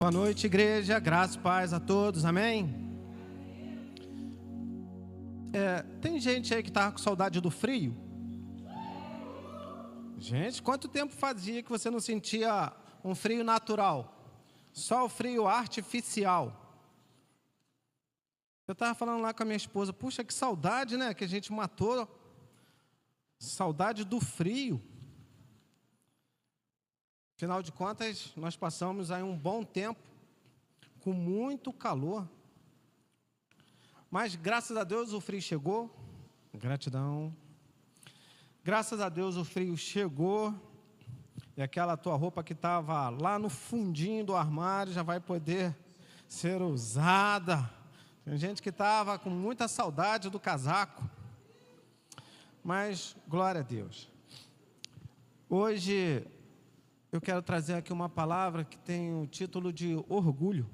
Boa noite, igreja, graça e paz a todos, amém? Tem gente aí que está com saudade do frio? Gente, quanto tempo fazia que você não sentia um frio natural? Só o frio artificial. Eu estava falando lá com a minha esposa, puxa, que saudade, né, que a gente matou. Saudade do frio. Afinal de contas, nós passamos aí um bom tempo com muito calor. Mas, graças a Deus, o frio chegou. Gratidão. Graças a Deus, o frio chegou. E aquela tua roupa que estava lá no fundinho do armário já vai poder ser usada. Tem gente que estava com muita saudade do casaco. Mas, glória a Deus. Hoje, eu quero trazer aqui uma palavra que tem o título de orgulho.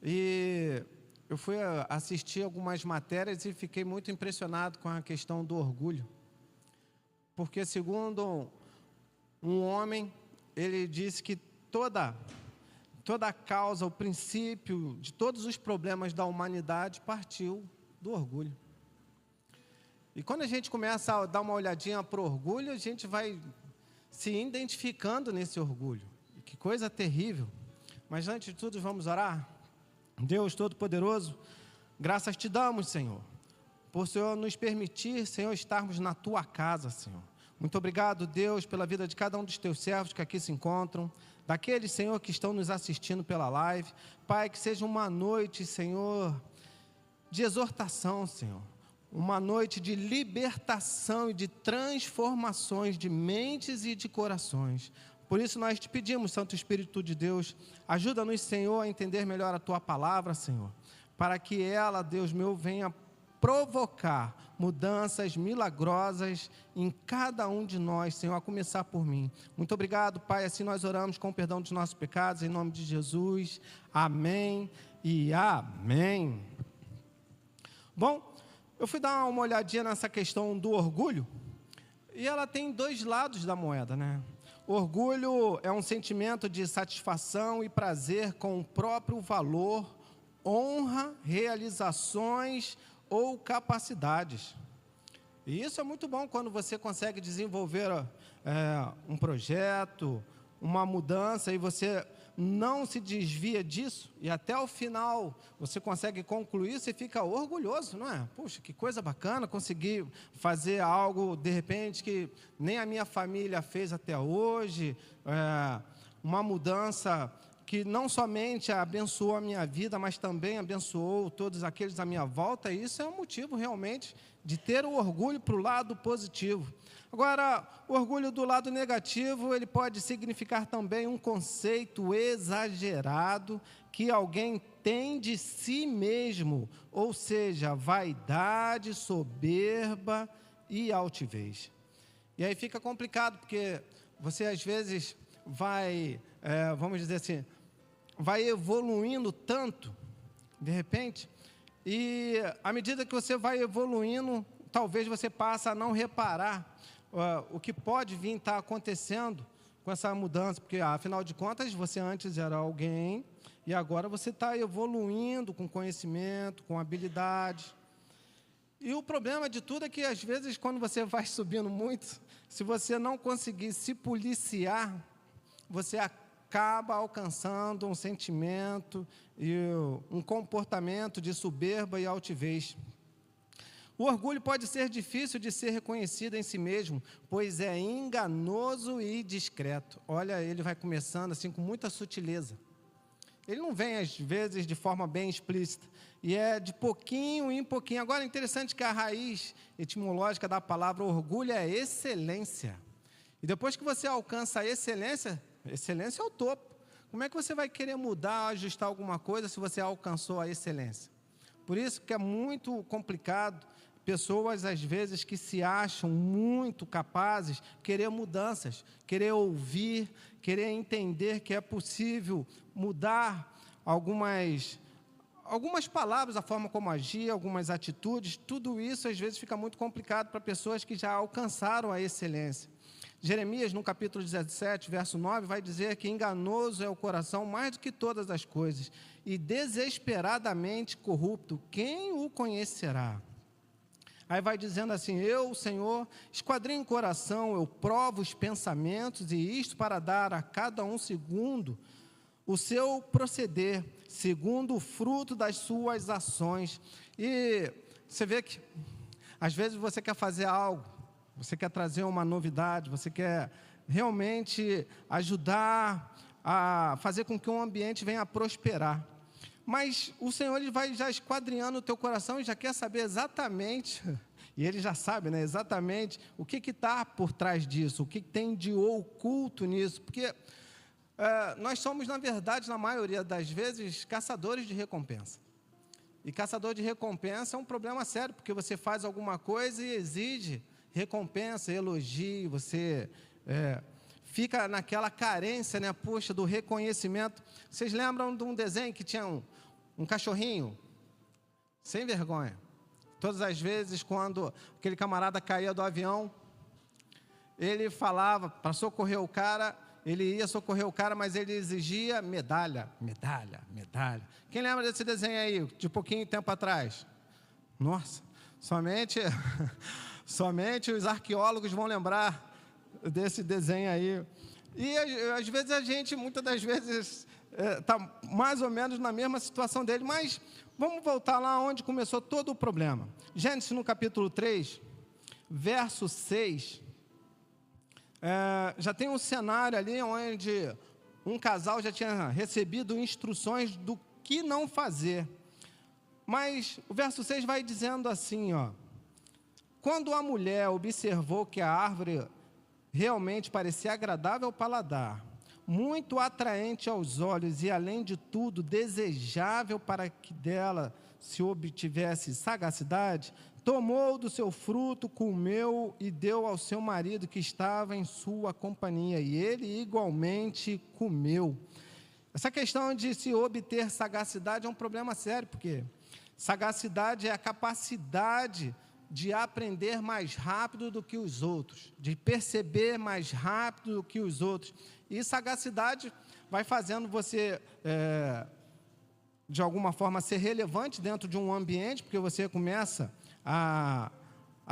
E eu fui assistir algumas matérias e fiquei muito impressionado com a questão do orgulho. Porque, segundo um homem, ele disse que toda a causa, o princípio de todos os problemas da humanidade partiu do orgulho. E quando a gente começa a dar uma olhadinha para o orgulho, a gente vai se identificando nesse orgulho. E que coisa terrível. Mas antes de tudo, vamos orar? Deus Todo-Poderoso, graças te damos, Senhor, por Senhor nos permitir, Senhor, estarmos na tua casa, Senhor. Muito obrigado, Deus, pela vida de cada um dos teus servos que aqui se encontram, daqueles, Senhor, que estão nos assistindo pela live. Pai, que seja uma noite, Senhor, de exortação, Senhor. Uma noite de libertação e de transformações de mentes e de corações. Por isso nós te pedimos, Santo Espírito de Deus, ajuda-nos, Senhor, a entender melhor a tua palavra, Senhor, para que ela, Deus meu, venha provocar mudanças milagrosas em cada um de nós, Senhor, a começar por mim. Muito obrigado, Pai, assim nós oramos com o perdão dos nossos pecados, em nome de Jesus. Amém e amém. Bom, eu fui dar uma olhadinha nessa questão do orgulho, e ela tem dois lados da moeda, né? Orgulho é um sentimento de satisfação e prazer com o próprio valor, honra, realizações ou capacidades. E isso é muito bom quando você consegue desenvolver um projeto, uma mudança, e você não se desvia disso, e até o final você consegue concluir, você fica orgulhoso, não é? Puxa, que coisa bacana, consegui fazer algo, de repente, que nem a minha família fez até hoje, uma mudança que não somente abençoou a minha vida, mas também abençoou todos aqueles à minha volta, e isso é um motivo realmente de ter o orgulho para o lado positivo. Agora, o orgulho do lado negativo, ele pode significar também um conceito exagerado que alguém tem de si mesmo, ou seja, vaidade, soberba e altivez. E aí fica complicado, porque você às vezes vai, vamos dizer assim, vai evoluindo tanto, de repente, e à medida que você vai evoluindo, talvez você passe a não reparar o que pode vir estar acontecendo com essa mudança, porque afinal de contas você antes era alguém e agora você está evoluindo com conhecimento, com habilidade. E o problema de tudo é que às vezes quando você vai subindo muito, se você não conseguir se policiar, você acaba alcançando um sentimento e um comportamento de soberba e altivez. O orgulho pode ser difícil de ser reconhecido em si mesmo, pois é enganoso e discreto. Olha, ele vai começando assim com muita sutileza. Ele não vem, às vezes, de forma bem explícita, e é de pouquinho em pouquinho. Agora, é interessante que a raiz etimológica da palavra orgulho é excelência. E depois que você alcança a excelência, excelência é o topo. Como é que você vai querer mudar, ajustar alguma coisa se você alcançou a excelência? Por isso que é muito complicado pessoas, às vezes, que se acham muito capazes, querer mudanças, querer ouvir, querer entender que é possível mudar algumas palavras, a forma como agir, algumas atitudes. Tudo isso, às vezes, fica muito complicado para pessoas que já alcançaram a excelência. Jeremias, no capítulo 17, verso 9, vai dizer que enganoso é o coração mais do que todas as coisas, e desesperadamente corrupto, quem o conhecerá? Aí vai dizendo assim, eu, Senhor, esquadrinho o coração, eu provo os pensamentos, e isto para dar a cada um segundo o seu proceder, segundo o fruto das suas ações. E você vê que, às vezes, você quer fazer algo, você quer trazer uma novidade, você quer realmente ajudar a fazer com que um ambiente venha a prosperar. Mas o Senhor, Ele vai já esquadrinhando o teu coração e já quer saber exatamente, e Ele já sabe, né, exatamente o que está por trás disso, o que tem de oculto nisso, porque nós somos, na verdade, na maioria das vezes, caçadores de recompensa. E caçador de recompensa é um problema sério, porque você faz alguma coisa e exige recompensa, elogio, você fica naquela carência, né, poxa, do reconhecimento. Vocês lembram de um desenho que tinha um cachorrinho? Sem vergonha. Todas as vezes, quando aquele camarada caía do avião, ele falava para socorrer o cara, ele ia socorrer o cara, mas ele exigia medalha, medalha, medalha. Quem lembra desse desenho aí, de pouquinho tempo atrás? Nossa, somente os arqueólogos vão lembrar desse desenho aí. E às vezes a gente, muitas das vezes, está mais ou menos na mesma situação dele, mas vamos voltar lá onde começou todo o problema. Gênesis, no capítulo 3, verso 6, já tem um cenário ali onde um casal já tinha recebido instruções do que não fazer. Mas o verso 6 vai dizendo assim, ó, quando a mulher observou que a árvore realmente parecia agradável ao paladar, muito atraente aos olhos e, além de tudo, desejável para que dela se obtivesse sagacidade, tomou do seu fruto, comeu e deu ao seu marido que estava em sua companhia, e ele igualmente comeu. Essa questão de se obter sagacidade é um problema sério, porque sagacidade é a capacidade de aprender mais rápido do que os outros, de perceber mais rápido do que os outros. E sagacidade vai fazendo você, de alguma forma, ser relevante dentro de um ambiente, porque você começa a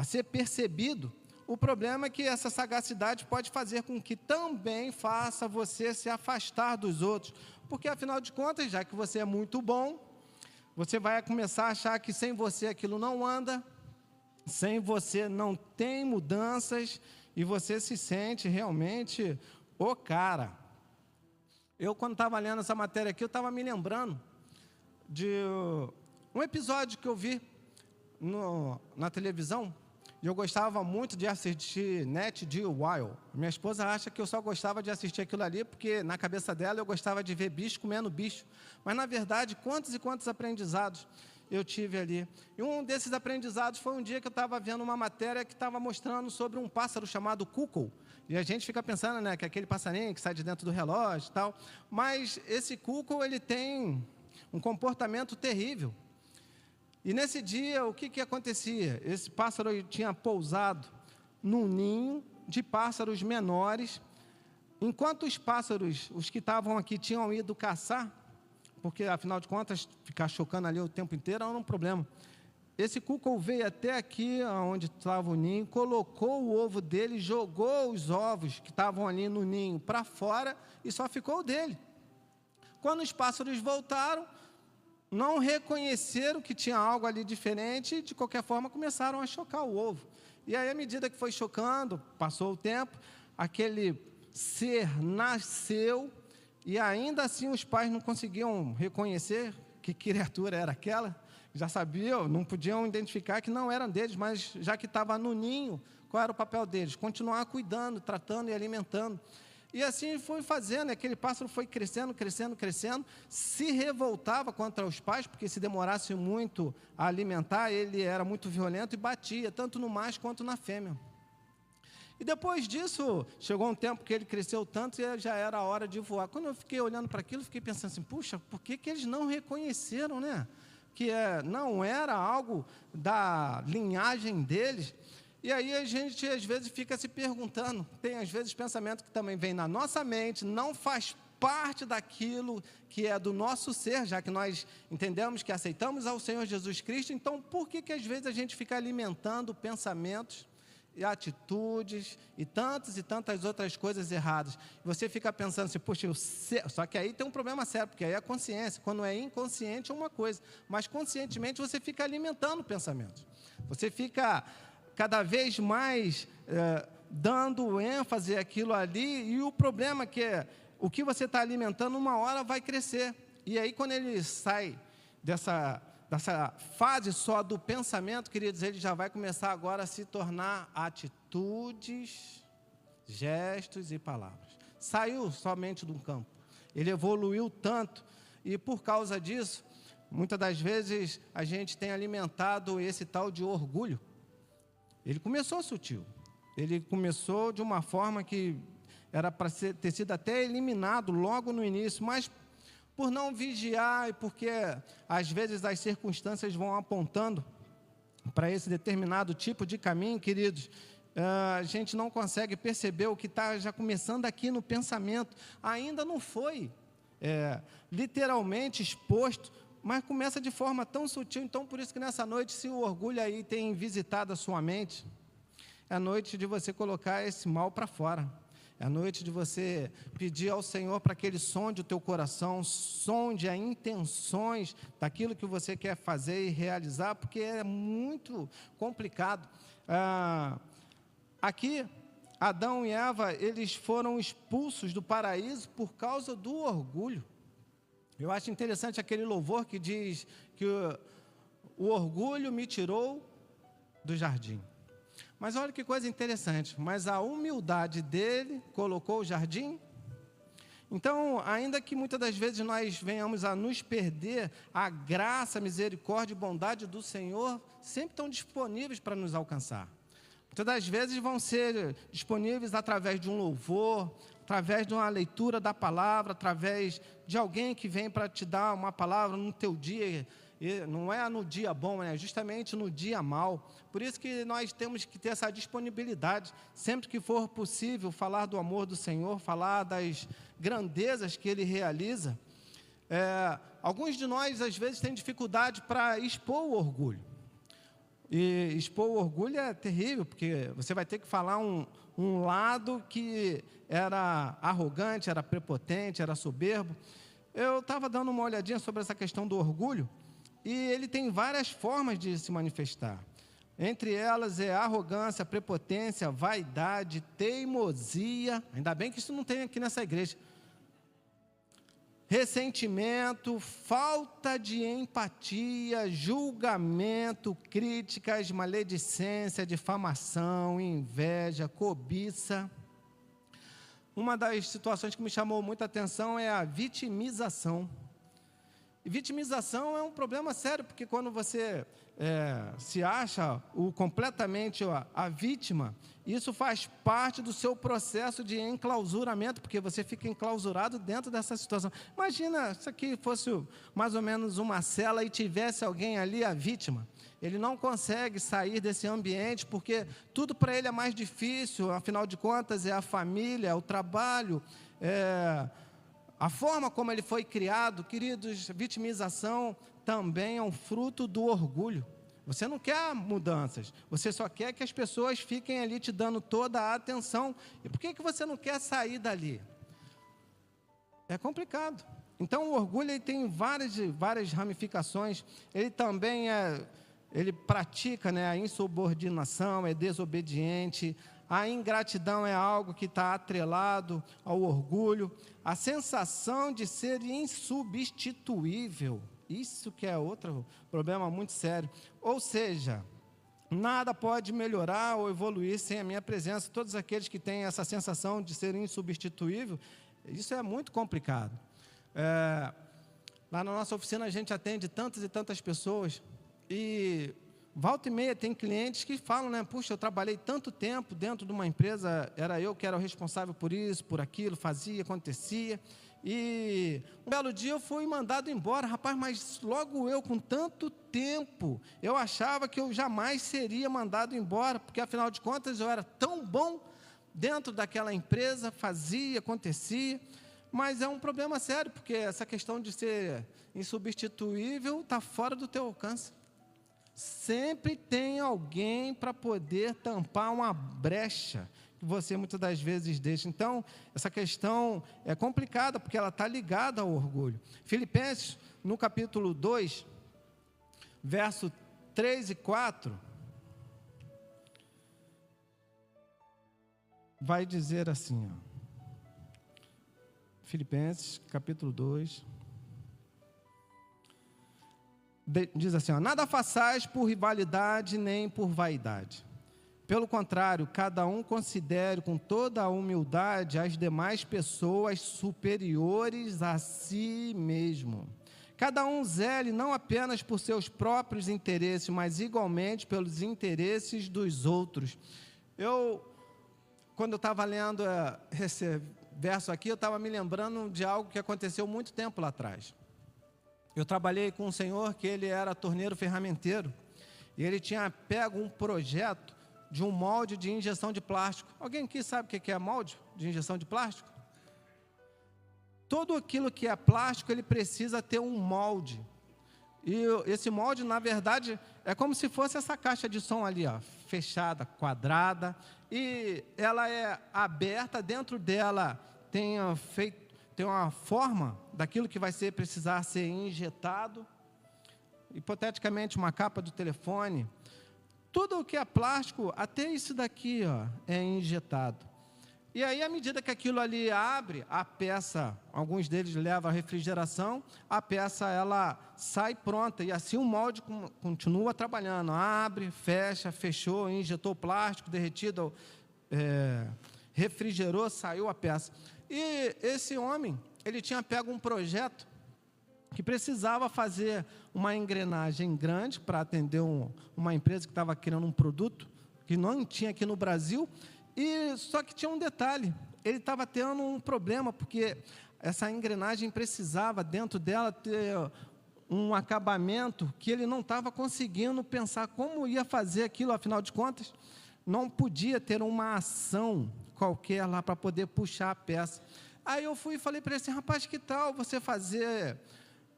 ser percebido. O problema é que essa sagacidade pode fazer com que também faça você se afastar dos outros, porque, afinal de contas, já que você é muito bom, você vai começar a achar que sem você aquilo não anda, sem você não tem mudanças, e você se sente realmente o cara. Eu, quando estava lendo essa matéria aqui, eu estava me lembrando de um episódio que eu vi na televisão, e eu gostava muito de assistir Nat Geo Wild. Minha esposa acha que eu só gostava de assistir aquilo ali, porque na cabeça dela eu gostava de ver bicho comendo bicho. Mas, na verdade, quantos e quantos aprendizados eu tive ali. E um desses aprendizados foi um dia que eu estava vendo uma matéria que estava mostrando sobre um pássaro chamado cuckoo. E a gente fica pensando, né, que é aquele passarinho que sai de dentro do relógio e tal. Mas esse cuckoo, ele tem um comportamento terrível. E nesse dia, o que acontecia? Esse pássaro tinha pousado num ninho de pássaros menores. Enquanto os pássaros, os que estavam aqui, tinham ido caçar, porque, afinal de contas, ficar chocando ali o tempo inteiro era um problema. Esse cuckoo veio até aqui, onde estava o ninho, colocou o ovo dele, jogou os ovos que estavam ali no ninho para fora e só ficou o dele. Quando os pássaros voltaram, não reconheceram que tinha algo ali diferente e, de qualquer forma, começaram a chocar o ovo. E aí, à medida que foi chocando, passou o tempo, aquele ser nasceu e, ainda assim, os pais não conseguiam reconhecer que criatura era aquela. Já sabiam, não podiam identificar que não eram deles, mas já que estava no ninho, qual era o papel deles? Continuar cuidando, tratando e alimentando. E assim foi fazendo, aquele pássaro foi crescendo, crescendo, crescendo, se revoltava contra os pais, porque se demorasse muito a alimentar, ele era muito violento e batia, tanto no macho quanto na fêmea. E depois disso, chegou um tempo que ele cresceu tanto e já era a hora de voar. Quando eu fiquei olhando para aquilo, fiquei pensando assim, puxa, por que eles não reconheceram, né? Que não era algo da linhagem deles. E aí a gente, às vezes, fica se perguntando, tem, às vezes, pensamento que também vem na nossa mente, não faz parte daquilo que é do nosso ser, já que nós entendemos que aceitamos ao Senhor Jesus Cristo, então, por que às vezes a gente fica alimentando pensamentos e atitudes e tantas outras coisas erradas? Você fica pensando assim, poxa, só que aí tem um problema sério, porque aí é a consciência. Quando é inconsciente é uma coisa, mas conscientemente você fica alimentando pensamentos. Você fica cada vez mais dando ênfase àquilo ali, e o problema que é, o que você está alimentando, uma hora vai crescer. E aí, quando ele sai dessa fase só do pensamento, queridos, ele já vai começar agora a se tornar atitudes, gestos e palavras. Saiu somente de um campo. Ele evoluiu tanto, e por causa disso, muitas das vezes, a gente tem alimentado esse tal de orgulho. Ele começou sutil. Ele começou de uma forma que era para ter sido até eliminado logo no início, mas por não vigiar e porque às vezes as circunstâncias vão apontando para esse determinado tipo de caminho, queridos, a gente não consegue perceber o que está já começando aqui no pensamento. Ainda não foi literalmente exposto, mas começa de forma tão sutil. Então, por isso que nessa noite, se o orgulho aí tem visitado a sua mente, é a noite de você colocar esse mal para fora. É a noite de você pedir ao Senhor para que Ele sonde o teu coração, sonde as intenções daquilo que você quer fazer e realizar, porque é muito complicado. Aqui, Adão e Eva, eles foram expulsos do paraíso por causa do orgulho. Eu acho interessante aquele louvor que diz que o orgulho me tirou do jardim. Mas olha que coisa interessante, mas a humildade dele colocou o jardim. Então, ainda que muitas das vezes nós venhamos a nos perder, a graça, a misericórdia e bondade do Senhor sempre estão disponíveis para nos alcançar. Muitas das vezes vão ser disponíveis através de um louvor, através de uma leitura da palavra, através de alguém que vem para te dar uma palavra no teu dia. E não é no dia bom, é justamente no dia mau. Por isso que nós temos que ter essa disponibilidade, sempre que for possível, falar do amor do Senhor, falar das grandezas que Ele realiza. Alguns de nós, às vezes, têm dificuldade para expor o orgulho. E expor o orgulho é terrível, porque você vai ter que falar um lado que era arrogante, era prepotente, era soberbo. Eu estava dando uma olhadinha sobre essa questão do orgulho, e ele tem várias formas de se manifestar. Entre elas é arrogância, prepotência, vaidade, teimosia. Ainda bem que isso não tem aqui nessa igreja. Ressentimento, falta de empatia, julgamento, críticas, maledicência, difamação, inveja, cobiça. Uma das situações que me chamou muita atenção é a vitimização. E vitimização é um problema sério, porque quando você se acha completamente a vítima, isso faz parte do seu processo de enclausuramento, porque você fica enclausurado dentro dessa situação. Imagina se aqui fosse mais ou menos uma cela e tivesse alguém ali, a vítima. Ele não consegue sair desse ambiente, porque tudo para ele é mais difícil, afinal de contas é a família, é o trabalho, a forma como ele foi criado. Queridos, vitimização também é um fruto do orgulho. Você não quer mudanças, você só quer que as pessoas fiquem ali te dando toda a atenção. E por que você não quer sair dali? É complicado. Então, o orgulho ele tem várias ramificações. Ele também ele pratica a insubordinação, é desobediente. A ingratidão é algo que está atrelado ao orgulho. A sensação de ser insubstituível. Isso que é outro problema muito sério. Ou seja, nada pode melhorar ou evoluir sem a minha presença. Todos aqueles que têm essa sensação de ser insubstituível, isso é muito complicado. Lá na nossa oficina a gente atende tantas e tantas pessoas e volta e meia tem clientes que falam, puxa, eu trabalhei tanto tempo dentro de uma empresa, era eu que era o responsável por isso, por aquilo, fazia, acontecia, E um belo dia eu fui mandado embora, rapaz, mas logo eu, com tanto tempo, eu achava que eu jamais seria mandado embora, porque afinal de contas eu era tão bom dentro daquela empresa, fazia, acontecia, mas é um problema sério, porque essa questão de ser insubstituível está fora do teu alcance. Sempre tem alguém para poder tampar uma brecha que você muitas das vezes deixa. Então, essa questão é complicada, porque ela está ligada ao orgulho. Filipenses, no capítulo 2, verso 3 e 4, vai dizer assim, Filipenses, capítulo 2, diz assim, nada façais por rivalidade nem por vaidade. Pelo contrário, cada um considere com toda a humildade as demais pessoas superiores a si mesmo. Cada um zele não apenas por seus próprios interesses, mas igualmente pelos interesses dos outros. Quando eu estava lendo esse verso aqui, eu estava me lembrando de algo que aconteceu muito tempo lá atrás. Eu trabalhei com um senhor que ele era torneiro ferramenteiro, e ele tinha pego um projeto de um molde de injeção de plástico. Alguém aqui sabe o que é molde de injeção de plástico? Tudo aquilo que é plástico, ele precisa ter um molde. E esse molde, na verdade, é como se fosse essa caixa de som ali, fechada, quadrada, e ela é aberta, dentro dela tem uma forma daquilo que vai precisar ser injetado, hipoteticamente uma capa do telefone. Tudo o que é plástico, até isso daqui é injetado. E aí, à medida que aquilo ali abre, a peça, alguns deles levam a refrigeração, a peça ela sai pronta, e assim o molde continua trabalhando. Abre, fecha, fechou, injetou plástico, derretido, refrigerou, saiu a peça. E esse homem, ele tinha pego um projeto que precisava fazer uma engrenagem grande para atender uma empresa que estava criando um produto que não tinha aqui no Brasil, e só que tinha um detalhe, ele estava tendo um problema, porque essa engrenagem precisava dentro dela ter um acabamento que ele não estava conseguindo pensar como ia fazer aquilo, afinal de contas, não podia ter uma ação qualquer lá para poder puxar a peça. Aí eu fui e falei para ele assim, rapaz, que tal você fazer...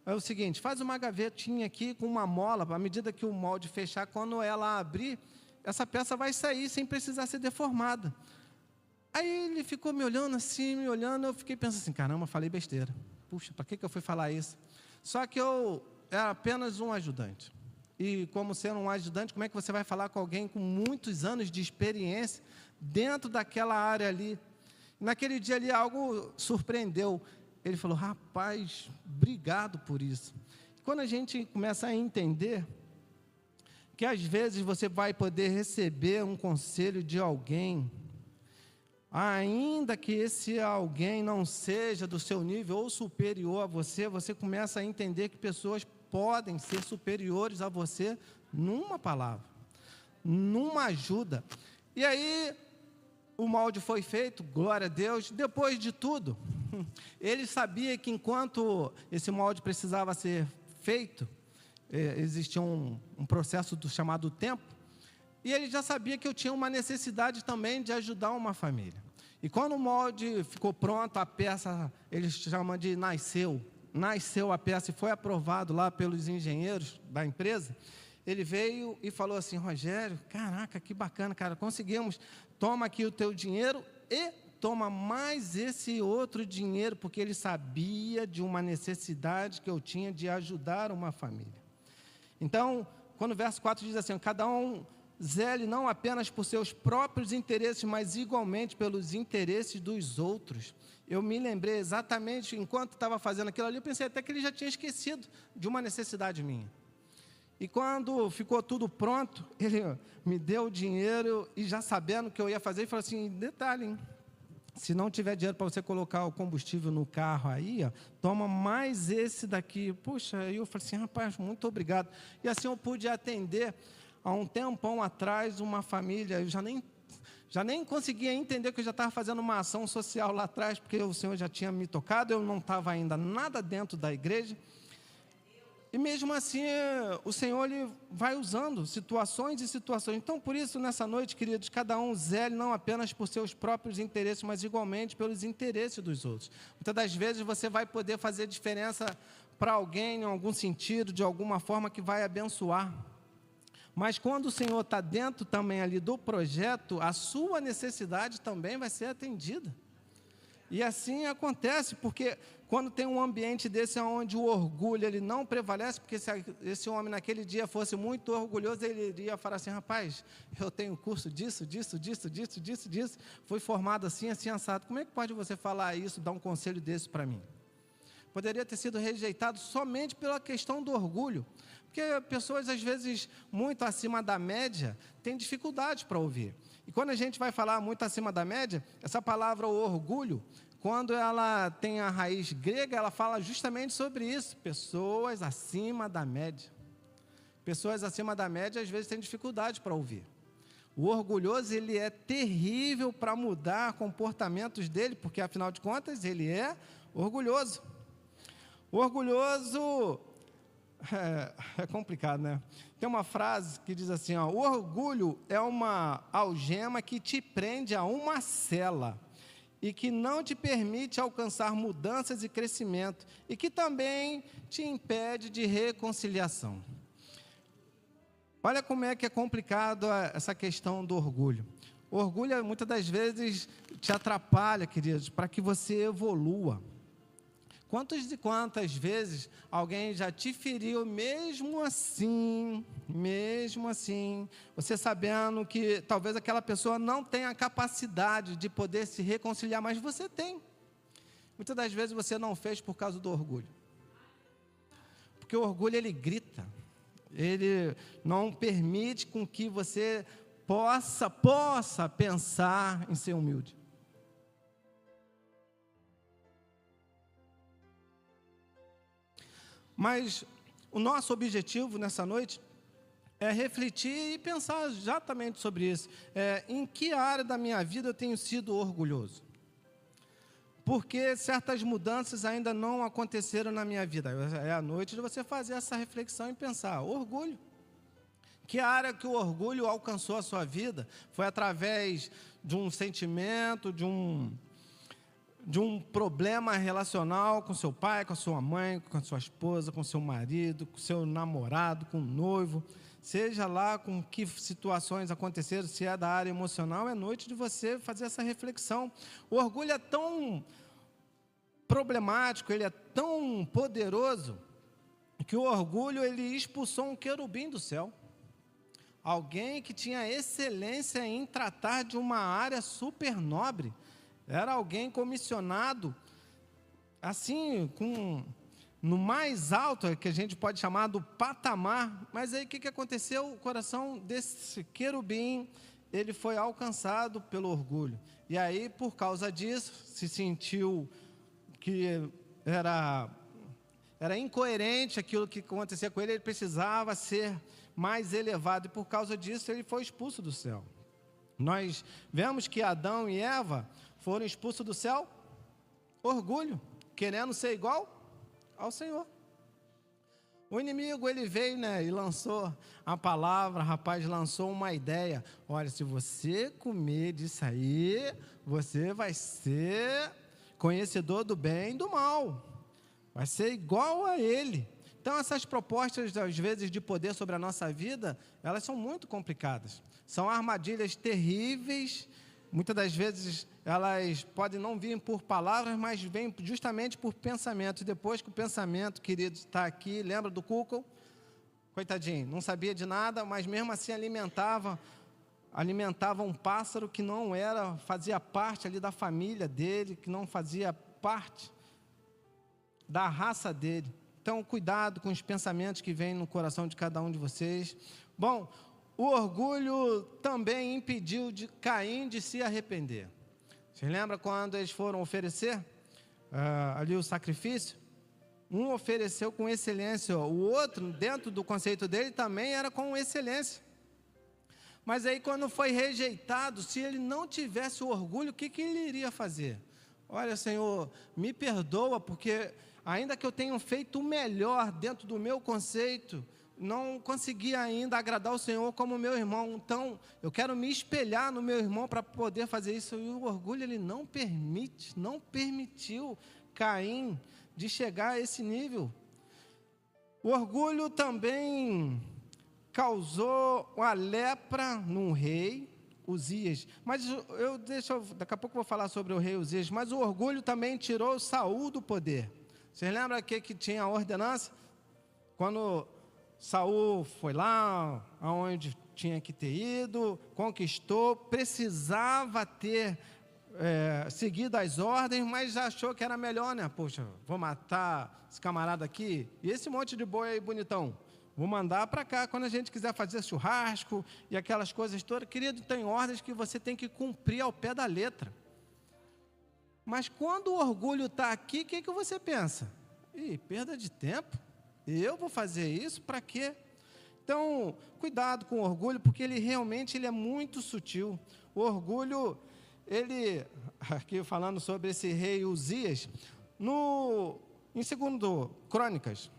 É o seguinte, faz uma gavetinha aqui com uma mola, à medida que o molde fechar, quando ela abrir, essa peça vai sair sem precisar ser deformada. Aí ele ficou me olhando assim, eu fiquei pensando assim, caramba, falei besteira. Puxa, para que eu fui falar isso? Só que eu era apenas um ajudante. E como sendo um ajudante, como é que você vai falar com alguém com muitos anos de experiência dentro daquela área ali? Naquele dia ali algo surpreendeu. Ele falou, rapaz, obrigado por isso. Quando a gente começa a entender que às vezes você vai poder receber um conselho de alguém, ainda que esse alguém não seja do seu nível ou superior a você, você começa a entender que pessoas podem ser superiores a você numa palavra, numa ajuda. E aí, o molde foi feito, glória a Deus. Depois de tudo, ele sabia que enquanto esse molde precisava ser feito, existia um processo chamado tempo, e ele já sabia que eu tinha uma necessidade também de ajudar uma família. E quando o molde ficou pronto, a peça, eles chamam de nasceu a peça e foi aprovado lá pelos engenheiros da empresa. Ele veio e falou assim, Rogério, caraca, que bacana, cara, conseguimos, toma aqui o teu dinheiro e toma mais esse outro dinheiro, porque ele sabia de uma necessidade que eu tinha de ajudar uma família. Então, quando o verso 4 diz assim, cada um zele não apenas por seus próprios interesses, mas igualmente pelos interesses dos outros. Eu me lembrei exatamente, enquanto estava fazendo aquilo ali, eu pensei até que ele já tinha esquecido de uma necessidade minha. E quando ficou tudo pronto, ele me deu o dinheiro, e já sabendo o que eu ia fazer, ele falou assim, detalhe, hein? Se não tiver dinheiro para você colocar o combustível no carro aí, toma mais esse daqui. Puxa, aí eu falei assim, rapaz, muito obrigado. E assim eu pude atender, há um tempão atrás, uma família, eu já nem Já nem conseguia entender que eu já estava fazendo uma ação social lá atrás, porque o Senhor já tinha me tocado, eu não estava ainda nada dentro da igreja. E mesmo assim, o Senhor ele vai usando situações e situações. Então, por isso, nessa noite, queridos, cada um zele não apenas por seus próprios interesses, mas igualmente pelos interesses dos outros. Muitas das vezes você vai poder fazer diferença para alguém em algum sentido, de alguma forma que vai abençoar. Mas quando o Senhor está dentro também ali do projeto, a sua necessidade também vai ser atendida. E assim acontece, porque quando tem um ambiente desse onde o orgulho ele não prevalece, porque se esse homem naquele dia fosse muito orgulhoso, ele iria falar assim, rapaz, eu tenho curso disso, fui formado assim, assim, assado. Como é que pode você falar isso, dar um conselho desse para mim? Poderia ter sido rejeitado somente pela questão do orgulho, porque pessoas, às vezes, muito acima da média, têm dificuldade para ouvir. E quando a gente vai falar muito acima da média, essa palavra, o orgulho, quando ela tem a raiz grega, ela fala justamente sobre isso, pessoas acima da média. Pessoas acima da média, às vezes, têm dificuldade para ouvir. O orgulhoso, ele é terrível para mudar comportamentos dele, porque, afinal de contas, ele é orgulhoso. O orgulhoso é complicado, né? Tem uma frase que diz assim, ó, o orgulho é uma algema que te prende a uma cela e que não te permite alcançar mudanças e crescimento e que também te impede de reconciliação. Olha como é que é complicado essa questão do orgulho. O orgulho, muitas das vezes, te atrapalha, queridos, para que você evolua. Quantas e quantas vezes alguém já te feriu, mesmo assim, você sabendo que talvez aquela pessoa não tenha a capacidade de poder se reconciliar, mas você tem. Muitas das vezes você não fez por causa do orgulho. Porque o orgulho, ele grita, ele não permite com que você possa pensar em ser humilde. Mas o nosso objetivo nessa noite é refletir e pensar exatamente sobre isso. Em que área da minha vida eu tenho sido orgulhoso? Porque certas mudanças ainda não aconteceram na minha vida. É a noite de você fazer essa reflexão e pensar, orgulho. Que área que o orgulho alcançou a sua vida? Foi através de um sentimento, de um problema relacional com seu pai, com a sua mãe, com a sua esposa, com seu marido, com seu namorado, com o noivo, seja lá com que situações aconteceram, se é da área emocional, é noite de você fazer essa reflexão. O orgulho é tão problemático, ele é tão poderoso, que o orgulho ele expulsou um querubim do céu. Alguém que tinha excelência em tratar de uma área super nobre. Era alguém comissionado, assim, no mais alto, que a gente pode chamar do patamar. Mas aí o que aconteceu? O coração desse querubim, ele foi alcançado pelo orgulho. E aí, por causa disso, se sentiu que era incoerente aquilo que acontecia com ele, ele precisava ser mais elevado. E por causa disso, ele foi expulso do céu. Nós vemos que Adão e Eva foram expulsos do céu, orgulho, querendo ser igual ao Senhor. O inimigo, ele veio, e lançou a palavra, rapaz, lançou uma ideia. Olha, se você comer disso aí, você vai ser conhecedor do bem e do mal. Vai ser igual a ele. Então, essas propostas, às vezes, de poder sobre a nossa vida, elas são muito complicadas. São armadilhas terríveis. Muitas das vezes elas podem não vir por palavras, mas vêm justamente por pensamento. E depois que o pensamento, querido, está aqui, lembra do Kukl? Coitadinho, não sabia de nada, mas mesmo assim alimentava um pássaro que não fazia parte ali da família dele, que não fazia parte da raça dele. Então, cuidado com os pensamentos que vêm no coração de cada um de vocês. Bom, o orgulho também impediu de Caim de se arrepender. Vocês lembram quando eles foram oferecer ali o sacrifício? Um ofereceu com excelência, o outro, dentro do conceito dele, também era com excelência. Mas aí, quando foi rejeitado, se ele não tivesse o orgulho, o que ele iria fazer? Olha, Senhor, me perdoa, porque ainda que eu tenha feito o melhor dentro do meu conceito, não consegui ainda agradar o Senhor como meu irmão. Então, eu quero me espelhar no meu irmão para poder fazer isso. E o orgulho, ele não permitiu Caim de chegar a esse nível. O orgulho também causou uma lepra num rei, Uzias. Mas daqui a pouco eu vou falar sobre o rei Uzias. Mas o orgulho também tirou Saul do poder. Vocês lembram que tinha a ordenança? Quando Saul foi lá, aonde tinha que ter ido, conquistou, precisava ter seguido as ordens, mas achou que era melhor, né? Poxa, vou matar esse camarada aqui, e esse monte de boi aí bonitão, vou mandar para cá, quando a gente quiser fazer churrasco e aquelas coisas todas. Querido, tem ordens que você tem que cumprir ao pé da letra. Mas quando o orgulho está aqui, o que você pensa? Perda de tempo, eu vou fazer isso para quê? Então, cuidado com o orgulho, porque ele realmente é muito sutil. O orgulho, aqui falando sobre esse rei Uzias, em 2 Crônicas,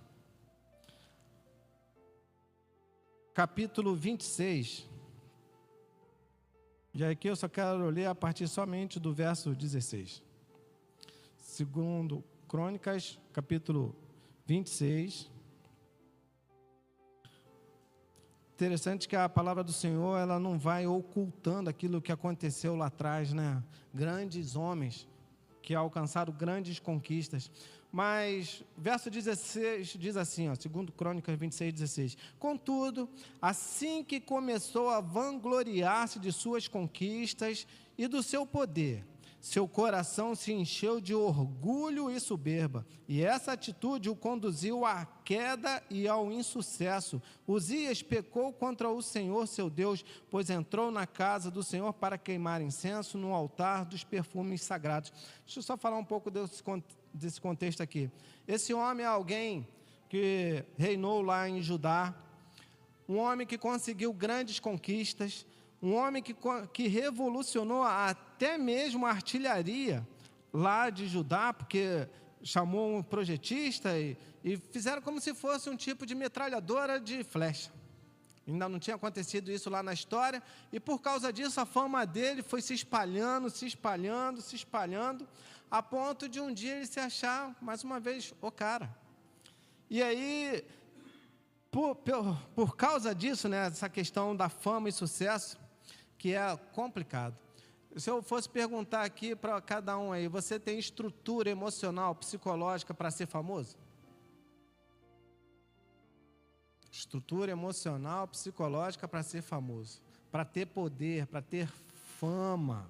capítulo 26, e aqui eu só quero ler a partir somente do verso 16. 2 Crônicas, capítulo 26. Interessante que a palavra do Senhor, ela não vai ocultando aquilo que aconteceu lá atrás, né? Grandes homens que alcançaram grandes conquistas. Mas, verso 16 diz assim, 2 Crônicas 26, 16. Contudo, assim que começou a vangloriar-se de suas conquistas e do seu poder, seu coração se encheu de orgulho e soberba, e essa atitude o conduziu à queda e ao insucesso. Uzias pecou contra o Senhor, seu Deus, pois entrou na casa do Senhor para queimar incenso no altar dos perfumes sagrados. Deixa eu só falar um pouco desse contexto aqui. Esse homem é alguém que reinou lá em Judá, um homem que conseguiu grandes conquistas, um homem que revolucionou até mesmo a artilharia lá de Judá, porque chamou um projetista e fizeram como se fosse um tipo de metralhadora de flecha. Ainda não tinha acontecido isso lá na história, e por causa disso a fama dele foi se espalhando, a ponto de um dia ele se achar, mais uma vez, o cara. E aí, por causa disso, né, essa questão da fama e sucesso, que é complicado. Se eu fosse perguntar aqui para cada um aí, você tem estrutura emocional, psicológica para ser famoso? Estrutura emocional, psicológica para ser famoso, para ter poder, para ter fama.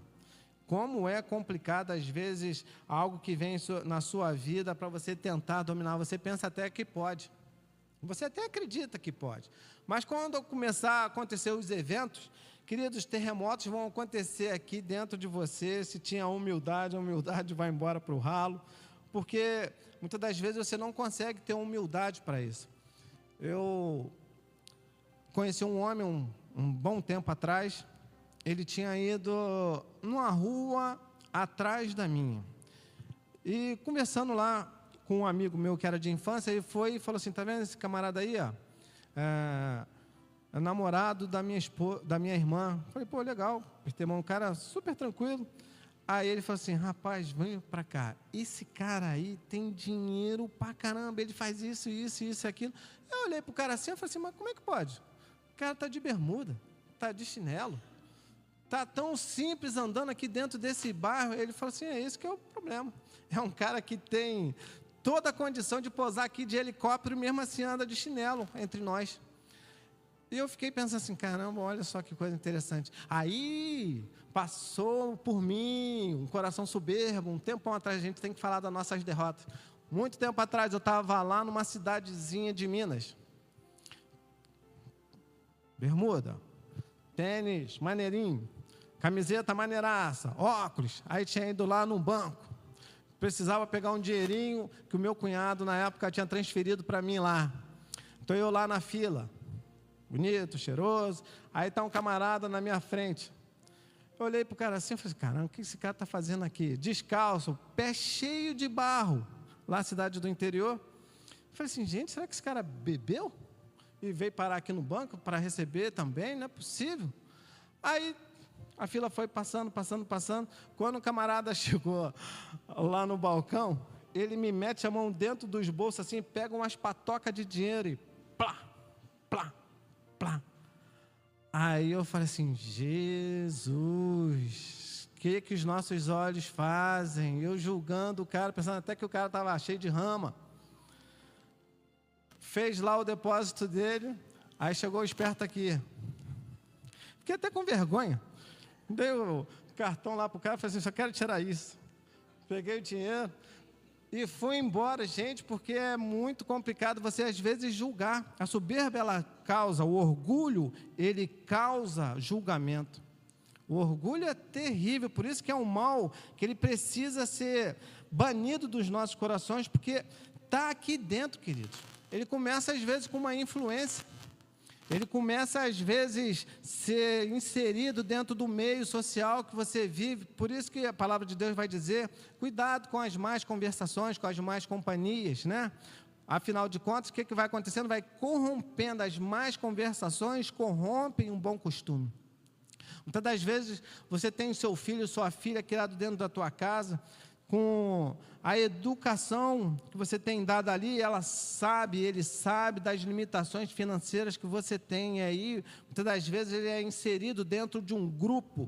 Como é complicado, às vezes, algo que vem na sua vida para você tentar dominar. Você pensa até que pode. Você até acredita que pode. Mas quando começar a acontecer os eventos, queridos, terremotos vão acontecer aqui dentro de você. Se tinha humildade, a humildade vai embora para o ralo, porque muitas das vezes você não consegue ter humildade para isso. Eu conheci um homem um bom tempo atrás. Ele tinha ido numa rua atrás da minha. E conversando lá com um amigo meu que era de infância, ele foi e falou assim: tá vendo esse camarada aí, ó? É namorado da minha irmã. Eu falei, pô, legal. Um cara super tranquilo. Aí ele falou assim: rapaz, vem pra cá. Esse cara aí tem dinheiro pra caramba. Ele faz isso, aquilo. Eu olhei pro cara assim e falei assim: mas como é que pode? O cara tá de bermuda, tá de chinelo, tá tão simples andando aqui dentro desse bairro. Ele falou assim: é esse que é o problema. É um cara que tem toda a condição de pousar aqui de helicóptero, mesmo assim anda de chinelo entre nós. E eu fiquei pensando assim: caramba, olha só que coisa interessante. Aí passou por mim um coração soberbo. Um tempão atrás, a gente tem que falar das nossas derrotas. Muito tempo atrás eu estava lá numa cidadezinha de Minas. Bermuda, tênis, maneirinho, camiseta maneiraça, óculos. Aí tinha ido lá num banco. Precisava pegar um dinheirinho que o meu cunhado na época tinha transferido para mim lá. Então eu lá na fila. bonito, cheiroso. Aí está um camarada na minha frente. Eu olhei para o cara assim e falei, caramba, o que esse cara está fazendo aqui? Descalço, pé cheio de barro, lá na cidade do interior. Eu falei assim, gente, será que esse cara bebeu? E veio parar aqui no banco para receber também? Não é possível. Aí a fila foi passando. Quando o camarada chegou lá no balcão, ele me mete a mão dentro dos bolsos assim, pega umas patocas de dinheiro e plá, plá, plá. Aí eu falei assim, Jesus, o que os nossos olhos fazem? Eu julgando o cara, pensando até que o cara estava cheio de rama. Fez lá o depósito dele, aí chegou o esperto aqui. Fiquei até com vergonha. Dei o cartão lá para o cara, falei assim, só quero tirar isso. Peguei o dinheiro e fui embora, gente, porque é muito complicado você, às vezes, julgar. A soberba, ela causa, o orgulho, ele causa julgamento. O orgulho é terrível, por isso que é um mal que ele precisa ser banido dos nossos corações, porque está aqui dentro, queridos. Ele começa, às vezes, com uma influência. Ele começa, às vezes, a ser inserido dentro do meio social que você vive. Por isso que a palavra de Deus vai dizer, cuidado com as más conversações, com as más companhias, né? Afinal de contas, o que vai acontecendo? Vai corrompendo, as más conversações corrompem um bom costume. Muitas das vezes, você tem o seu filho, sua filha criado dentro da tua casa, com a educação que você tem dado ali, ele sabe das limitações financeiras que você tem aí. Muitas das vezes ele é inserido dentro de um grupo,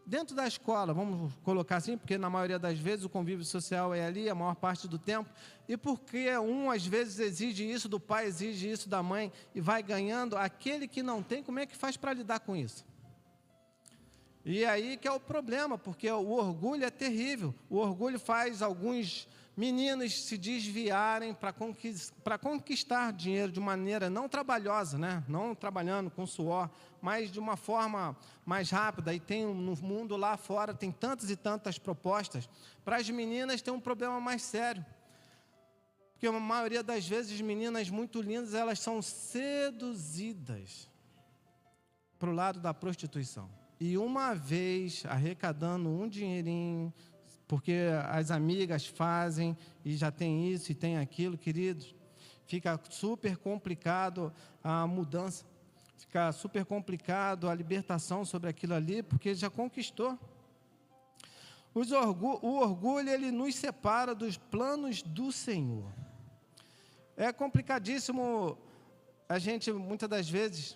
dentro da escola, vamos colocar assim, porque na maioria das vezes o convívio social é ali, a maior parte do tempo, e porque às vezes exige isso do pai, exige isso da mãe, e vai ganhando, aquele que não tem, como é que faz para lidar com isso? E aí que é o problema, porque o orgulho é terrível. O orgulho faz alguns meninos se desviarem para conquistar dinheiro de maneira não trabalhosa, né? Não trabalhando com suor, mas de uma forma mais rápida. E tem no mundo lá fora, tem tantas e tantas propostas. Para as meninas tem um problema mais sério. Porque a maioria das vezes, meninas muito lindas, elas são seduzidas para o lado da prostituição. E uma vez arrecadando um dinheirinho, porque as amigas fazem, e já tem isso e tem aquilo, queridos, fica super complicado a mudança, fica super complicado a libertação sobre aquilo ali, porque já conquistou. O orgulho, ele nos separa dos planos do Senhor. É complicadíssimo a gente, muitas das vezes,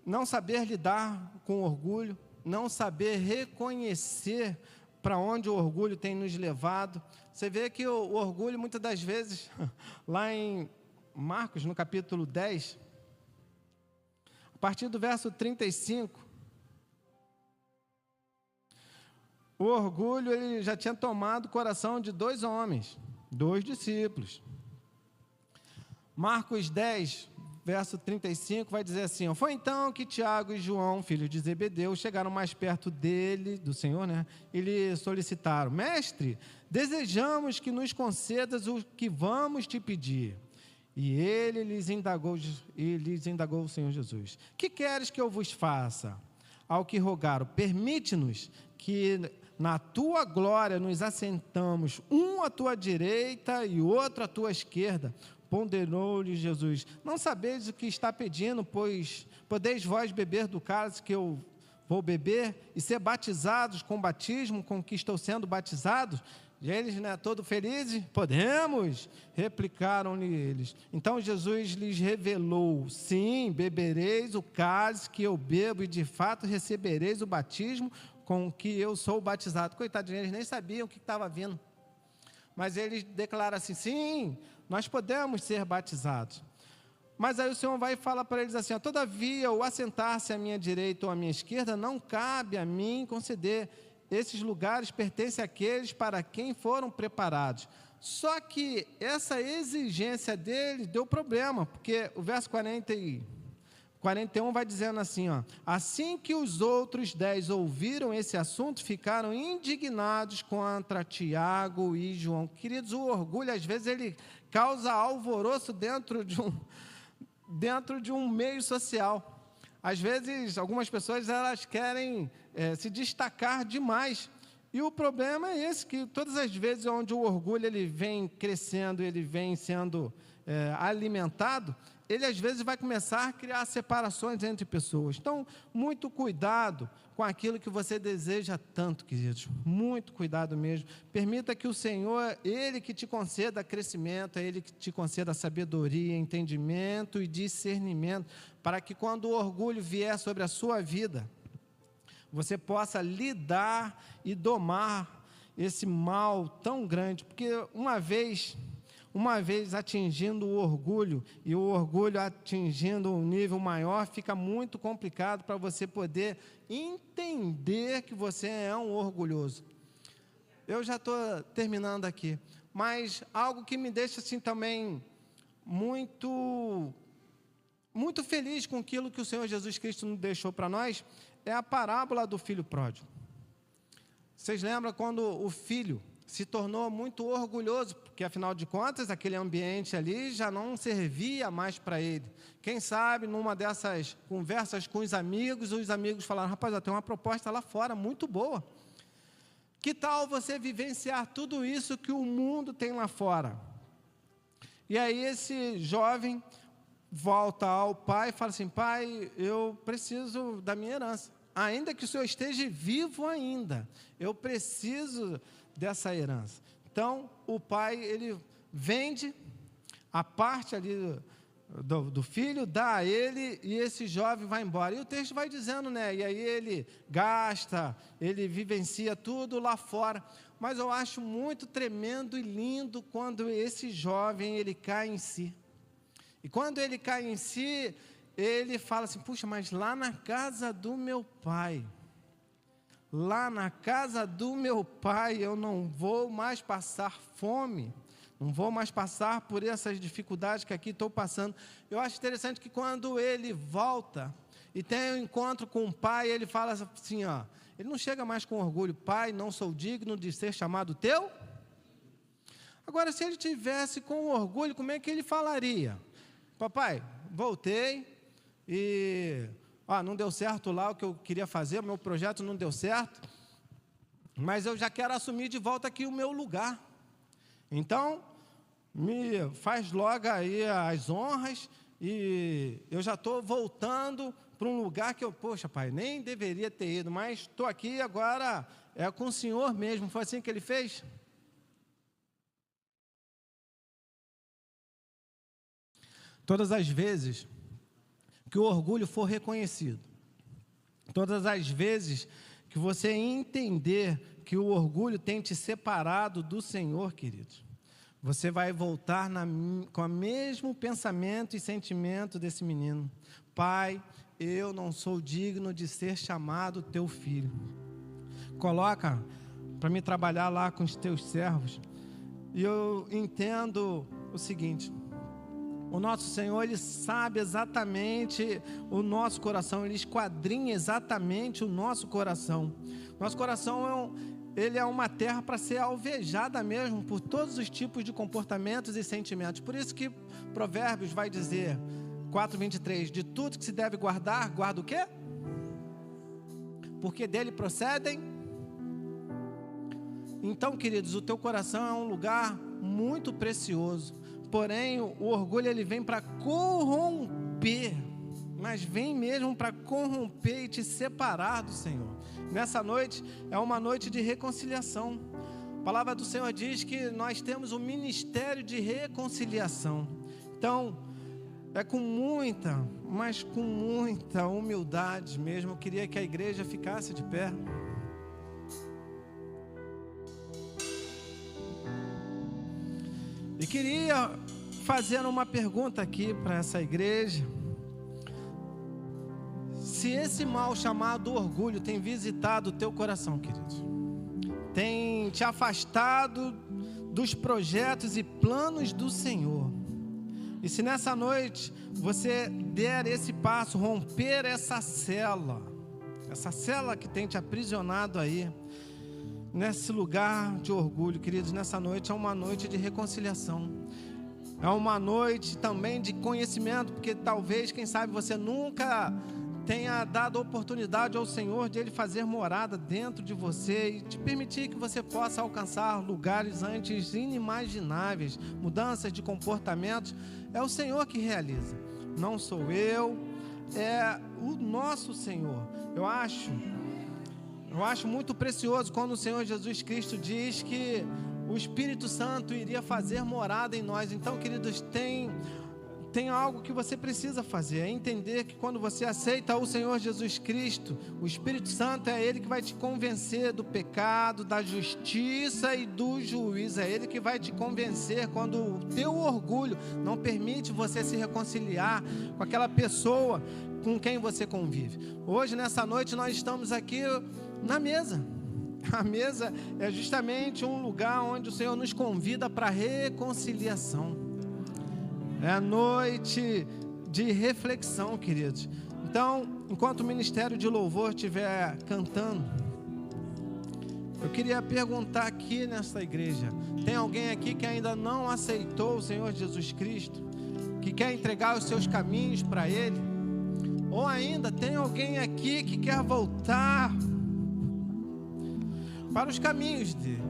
não saber lidar com o orgulho, não saber reconhecer para onde o orgulho tem nos levado. Você vê que o orgulho, muitas das vezes, lá em Marcos, no capítulo 10, a partir do verso 35, o orgulho ele já tinha tomado o coração de 2 homens, 2 discípulos. Marcos 10, verso 35, vai dizer assim, foi então que Tiago e João, filhos de Zebedeu, chegaram mais perto dele, do Senhor, né? E lhe solicitaram, mestre, desejamos que nos concedas o que vamos te pedir. E ele lhes indagou o Senhor Jesus, que queres que eu vos faça? Ao que rogaram, permite-nos que na tua glória nos assentamos, um à tua direita e outro à tua esquerda. Ponderou-lhe Jesus, não sabeis o que está pedindo, pois podeis vós beber do cálice que eu vou beber e ser batizados com o batismo com que estou sendo batizados? E eles, todos felizes, podemos, replicaram-lhe eles. Então Jesus lhes revelou, sim, bebereis o cálice que eu bebo e de fato recebereis o batismo com que eu sou batizado. Coitadinhos, eles nem sabiam o que estava vindo. Mas eles declaram assim, sim, nós podemos ser batizados. Mas aí o Senhor vai e fala para eles assim, todavia, o assentar-se à minha direita ou à minha esquerda, não cabe a mim conceder. Esses lugares pertencem àqueles para quem foram preparados. Só que essa exigência dele deu problema, porque o verso 41 vai dizendo assim, assim que os outros 10 ouviram esse assunto, ficaram indignados contra Tiago e João. Queridos, o orgulho, às vezes, ele causa alvoroço dentro dentro de um meio social. Às vezes, algumas pessoas elas querem se destacar demais. E o problema é esse, que todas as vezes onde o orgulho ele vem crescendo, ele vem sendo alimentado, ele às vezes vai começar a criar separações entre pessoas. Então, muito cuidado com aquilo que você deseja tanto, queridos. Muito cuidado mesmo. Permita que o Senhor, Ele que te conceda crescimento, Ele que te conceda sabedoria, entendimento e discernimento, para que quando o orgulho vier sobre a sua vida, você possa lidar e domar esse mal tão grande. Porque uma vez atingindo o orgulho, e o orgulho atingindo um nível maior, fica muito complicado para você poder entender que você é um orgulhoso. Eu já estou terminando aqui, mas algo que me deixa assim também muito feliz com aquilo que o Senhor Jesus Cristo nos deixou para nós, é a parábola do filho pródigo. Vocês lembram quando o filho se tornou muito orgulhoso, porque afinal de contas aquele ambiente ali já não servia mais para ele. Quem sabe numa dessas conversas com os amigos falaram: rapaz, tem uma proposta lá fora muito boa. Que tal você vivenciar tudo isso que o mundo tem lá fora? E aí esse jovem volta ao pai e fala assim: pai, eu preciso da minha herança. Ainda que o senhor esteja vivo ainda, eu preciso dessa herança. Então, o pai, ele vende a parte ali do filho, dá a ele, e esse jovem vai embora. E o texto vai dizendo, né? E aí ele gasta, ele vivencia tudo lá fora. Mas eu acho muito tremendo e lindo quando esse jovem, ele cai em si. E quando ele cai em si, ele fala assim: puxa, mas lá na casa do meu pai, eu não vou mais passar fome, não vou mais passar por essas dificuldades que aqui estou passando. Eu acho interessante que quando ele volta e tem um encontro com o pai, ele fala assim, ó, ele não chega mais com orgulho: pai, não sou digno de ser chamado teu. Agora, se ele tivesse com orgulho, como é que ele falaria? Papai, voltei e não deu certo lá o que eu queria fazer, o meu projeto não deu certo, mas eu já quero assumir de volta aqui o meu lugar. Então, me faz logo aí as honras, e eu já estou voltando para um lugar que poxa, pai, nem deveria ter ido, mas estou aqui agora, é com o senhor mesmo. Foi assim que ele fez? Todas as vezes que o orgulho for reconhecido, todas as vezes que você entender que o orgulho tem te separado do Senhor, queridos, você vai voltar com o mesmo pensamento e sentimento desse menino: pai, eu não sou digno de ser chamado teu filho. Coloca para me trabalhar lá com os teus servos. E eu entendo o seguinte: o nosso Senhor, Ele sabe exatamente o nosso coração, Ele esquadrinha exatamente o nosso coração. Nosso coração ele é uma terra para ser alvejada mesmo por todos os tipos de comportamentos e sentimentos. Por isso que Provérbios vai dizer, 4:23, de tudo que se deve guardar, guarda o quê? Porque dele procedem. Então, queridos, o teu coração é um lugar muito precioso. Porém, o orgulho ele vem para corromper, mas vem mesmo para corromper e te separar do Senhor. Nessa noite é uma noite de reconciliação. A palavra do Senhor diz que nós temos um ministério de reconciliação. Então, é com muita, mas com muita humildade mesmo. Eu queria que a igreja ficasse de pé. E queria fazer uma pergunta aqui para essa igreja. Se esse mal chamado orgulho tem visitado o teu coração, querido, tem te afastado dos projetos e planos do Senhor, e se nessa noite você der esse passo, romper essa cela que tem te aprisionado aí, nesse lugar de orgulho, queridos, nessa noite é uma noite de reconciliação. É uma noite também de conhecimento, porque talvez, quem sabe, você nunca tenha dado oportunidade ao Senhor de Ele fazer morada dentro de você e te permitir que você possa alcançar lugares antes inimagináveis, mudanças de comportamentos. É o Senhor que realiza, não sou eu, é o nosso Senhor. Eu acho muito precioso quando o Senhor Jesus Cristo diz que o Espírito Santo iria fazer morada em nós. Então, queridos, tem algo que você precisa fazer, é entender que quando você aceita o Senhor Jesus Cristo, o Espírito Santo é Ele que vai te convencer do pecado, da justiça e do juízo. É Ele que vai te convencer quando o teu orgulho não permite você se reconciliar com aquela pessoa com quem você convive. Hoje, nessa noite, nós estamos aqui na mesa. A mesa é justamente um lugar onde o Senhor nos convida para reconciliação. É a noite de reflexão, queridos. Então, enquanto o Ministério de Louvor estiver cantando, eu queria perguntar aqui nessa igreja: tem alguém aqui que ainda não aceitou o Senhor Jesus Cristo? Que quer entregar os seus caminhos para Ele? Ou ainda tem alguém aqui que quer voltar para os caminhos dele,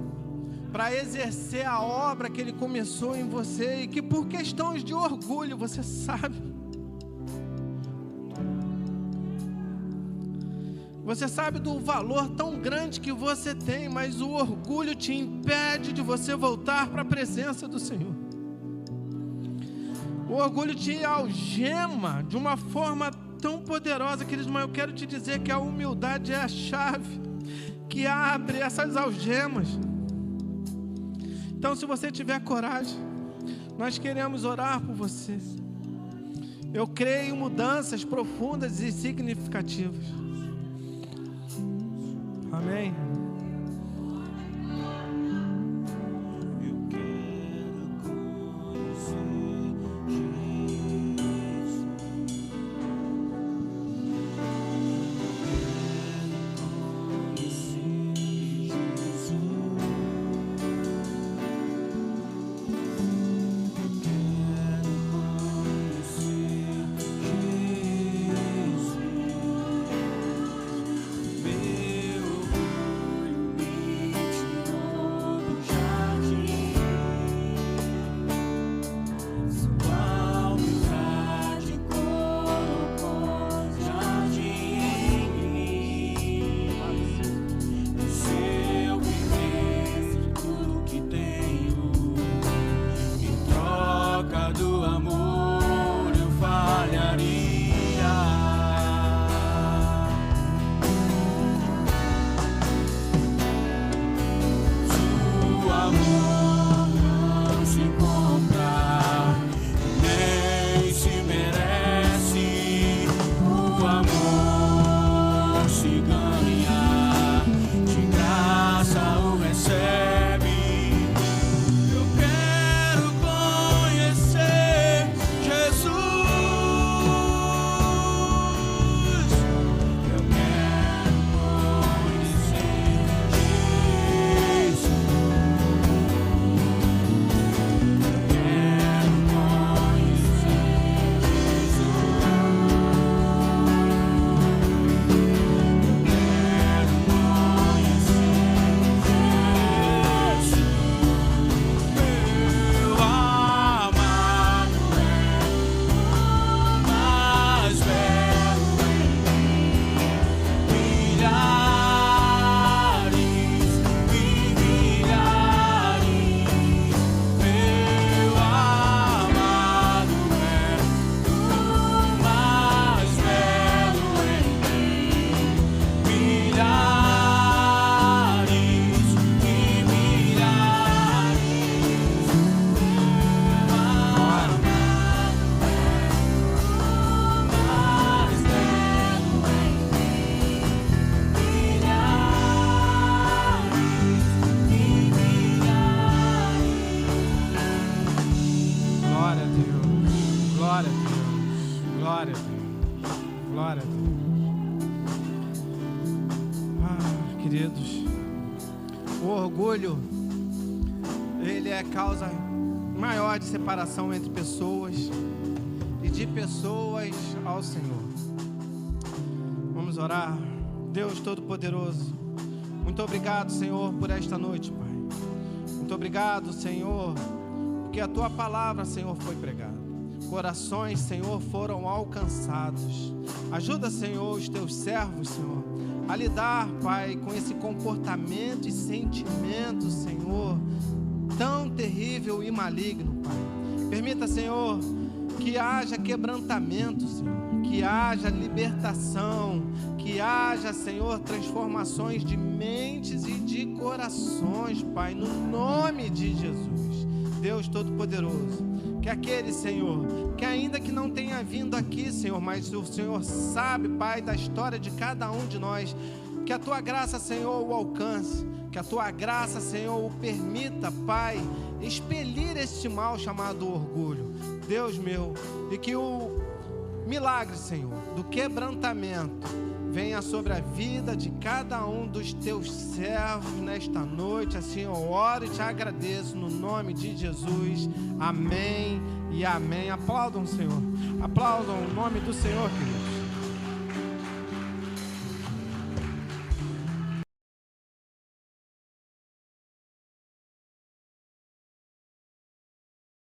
para exercer a obra que Ele começou em você e que por questões de orgulho, você sabe do valor tão grande que você tem, mas o orgulho te impede de você voltar para a presença do Senhor. O orgulho te algema de uma forma tão poderosa, queridos, mas eu quero te dizer que a humildade é a chave que abre essas algemas. Então, se você tiver coragem, nós queremos orar por você. Eu creio em mudanças profundas e significativas. Amém. Queridos, o orgulho, ele é causa maior de separação entre pessoas e de pessoas ao Senhor. Vamos orar. Deus Todo-Poderoso, muito obrigado, Senhor, por esta noite, Pai. Muito obrigado, Senhor, porque a Tua palavra, Senhor, foi pregada. Corações, Senhor, foram alcançados. Ajuda, Senhor, os Teus servos, Senhor, a lidar, Pai, com esse comportamento e sentimento, Senhor, tão terrível e maligno, Pai. Permita, Senhor, que haja quebrantamento, Senhor, que haja libertação, que haja, Senhor, transformações de mentes e de corações, Pai, no nome de Jesus. Deus Todo-Poderoso, que aquele, Senhor, que ainda que não tenha vindo aqui, Senhor, mas o Senhor sabe, Pai, da história de cada um de nós, que a Tua graça, Senhor, o alcance, que a Tua graça, Senhor, o permita, Pai, expelir este mal chamado orgulho, Deus meu, e que o milagre, Senhor, do quebrantamento venha sobre a vida de cada um dos Teus servos nesta noite. Assim eu oro e Te agradeço no nome de Jesus. Amém e amém. Aplaudam o Senhor. Aplaudam o nome do Senhor, queridos.